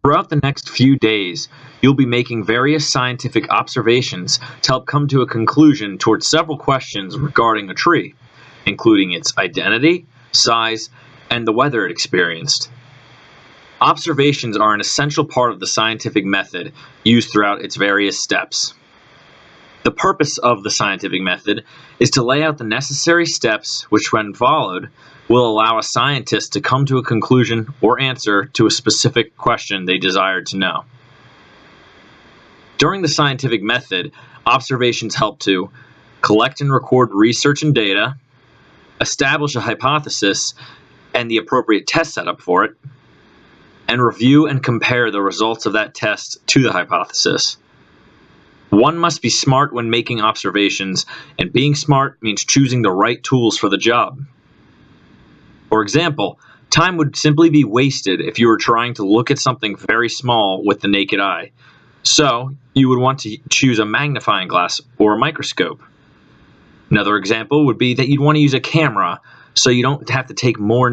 Throughout the next few days, you'll be making various scientific observations to help come to a conclusion towards several questions regarding a tree, including its identity, size, and the weather it experienced. Observations are an essential part of the scientific method used throughout its various steps. The purpose of the scientific method is to lay out the necessary steps which, when followed, will allow a scientist to come to a conclusion or answer to a specific question they desired to know. During the scientific method, observations help to collect and record research and data, establish a hypothesis and the appropriate test setup for it, and review and compare the results of that test to the hypothesis. One must be smart when making observations, and being smart means choosing the right tools for the job. For example, time would simply be wasted if you were trying to look at something very small with the naked eye. So, you would want to choose a magnifying glass or a microscope. Another example would be that you'd want to use a camera, so you don't have to take more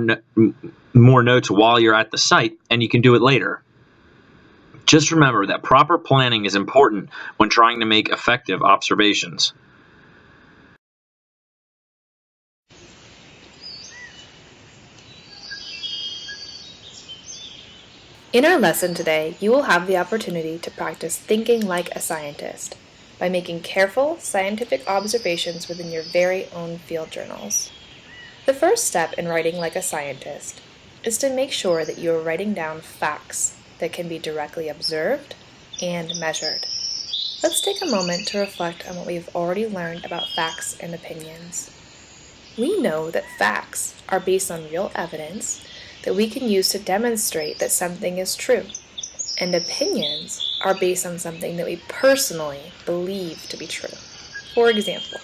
notes while you're at the site, and you can do it later. Just remember that proper planning is important when trying to make effective observations. In our lesson today, you will have the opportunity to practice thinking like a scientist by making careful scientific observations within your very own field journals. The first step in writing like a scientist is to make sure that you are writing down facts that can be directly observed and measured. Let's take a moment to reflect on what we've already learned about facts and opinions. We know that facts are based on real evidence that we can use to demonstrate that something is true, and opinions are based on something that we personally believe to be true. For example,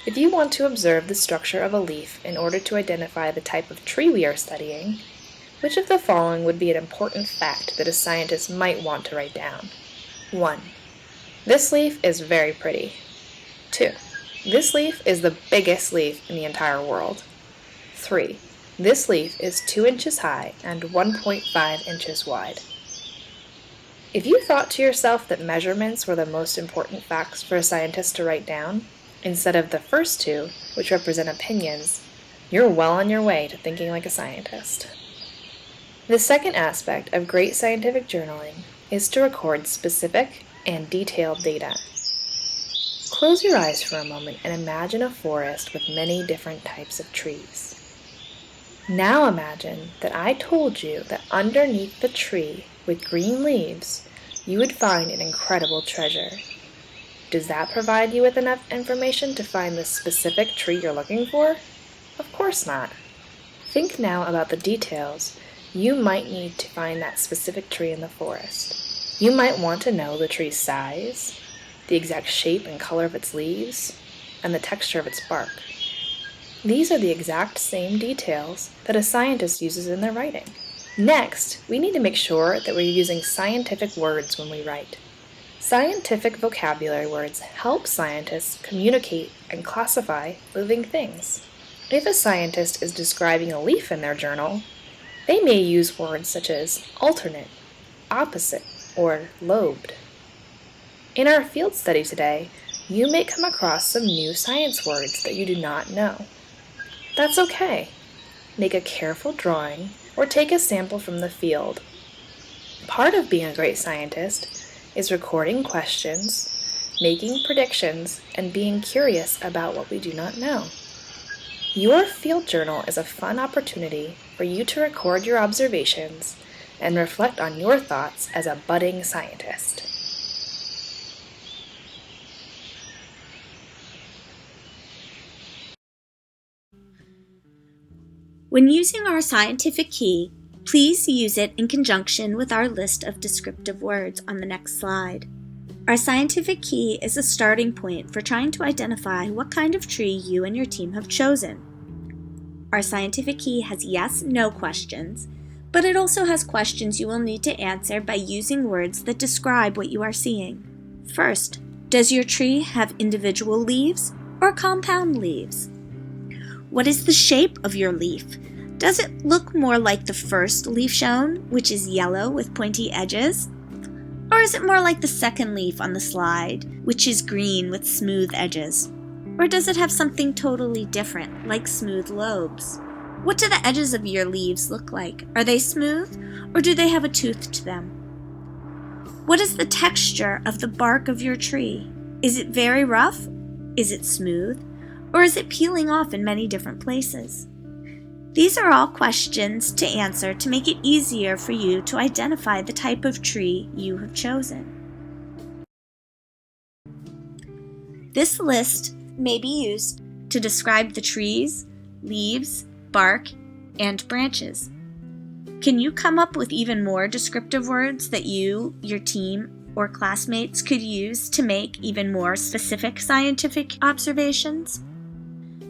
if you want to observe the structure of a leaf in order to identify the type of tree we are studying, which of the following would be an important fact that a scientist might want to write down? 1. This leaf is very pretty. 2. This leaf is the biggest leaf in the entire world. 3. This leaf is 2 inches high and 1.5 inches wide. If you thought to yourself that measurements were the most important facts for a scientist to write down, instead of the first two, which represent opinions, you're well on your way to thinking like a scientist. The second aspect of great scientific journaling is to record specific and detailed data. Close your eyes for a moment and imagine a forest with many different types of trees. Now imagine that I told you that underneath the tree with green leaves, you would find an incredible treasure. Does that provide you with enough information to find the specific tree you're looking for? Of course not. Think now about the details you might need to find that specific tree in the forest. You might want to know the tree's size, the exact shape and color of its leaves, and the texture of its bark. These are the exact same details that a scientist uses in their writing. Next, we need to make sure that we're using scientific words when we write. Scientific vocabulary words help scientists communicate and classify living things. If a scientist is describing a leaf in their journal, they may use words such as alternate, opposite, or lobed. In our field study today, you may come across some new science words that you do not know. That's okay. Make a careful drawing or take a sample from the field. Part of being a great scientist is recording questions, making predictions, and being curious about what we do not know. Your field journal is a fun opportunity for you to record your observations and reflect on your thoughts as a budding scientist. When using our scientific key, please use it in conjunction with our list of descriptive words on the next slide. Our scientific key is a starting point for trying to identify what kind of tree you and your team have chosen. Our scientific key has yes/no questions, but it also has questions you will need to answer by using words that describe what you are seeing. First, does your tree have individual leaves or compound leaves? What is the shape of your leaf? Does it look more like the first leaf shown, which is yellow with pointy edges? Or is it more like the second leaf on the slide, which is green with smooth edges? Or does it have something totally different, like smooth lobes? What do the edges of your leaves look like? Are they smooth, or do they have a tooth to them? What is the texture of the bark of your tree? Is it very rough? Is it smooth? Or is it peeling off in many different places? These are all questions to answer to make it easier for you to identify the type of tree you have chosen. This list may be used to describe the trees, leaves, bark, and branches. Can you come up with even more descriptive words that you, your team, or classmates could use to make even more specific scientific observations?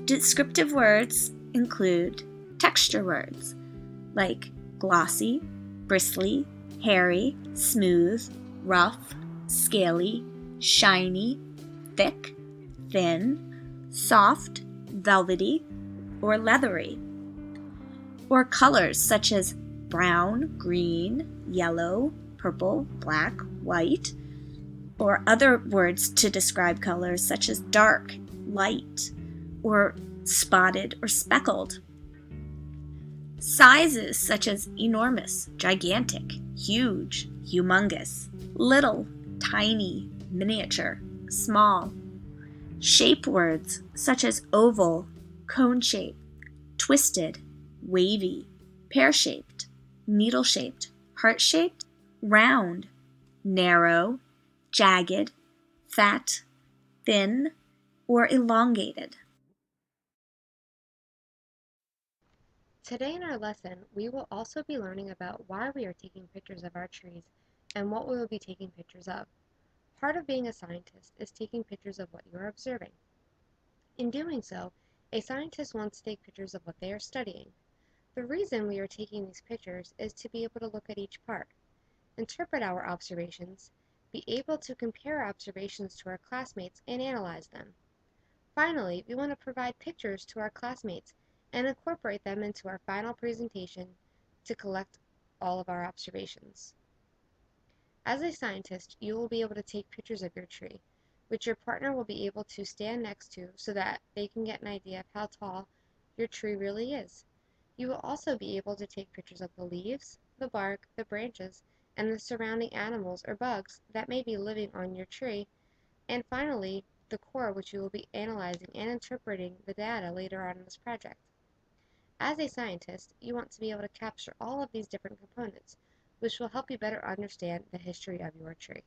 Descriptive words include texture words like glossy, bristly, hairy, smooth, rough, scaly, shiny, thick, thin, soft, velvety, or leathery. Or colors such as brown, green, yellow, purple, black, white, or other words to describe colors such as dark, light, or spotted or speckled. Sizes such as enormous, gigantic, huge, humongous, little, tiny, miniature, small. Shape words such as oval, cone-shaped, twisted, wavy, pear-shaped, needle-shaped, heart-shaped, round, narrow, jagged, fat, thin, or elongated. Today in our lesson, we will also be learning about why we are taking pictures of our trees and what we will be taking pictures of. Part of being a scientist is taking pictures of what you are observing. In doing so, a scientist wants to take pictures of what they are studying. The reason we are taking these pictures is to be able to look at each part, interpret our observations, be able to compare observations to our classmates and analyze them. Finally, we want to provide pictures to our classmates and incorporate them into our final presentation to collect all of our observations. As a scientist, you will be able to take pictures of your tree, which your partner will be able to stand next to so that they can get an idea of how tall your tree really is. You will also be able to take pictures of the leaves, the bark, the branches, and the surrounding animals or bugs that may be living on your tree, and finally, the core, which you will be analyzing and interpreting the data later on in this project. As a scientist, you want to be able to capture all of these different components, which will help you better understand the history of your tree.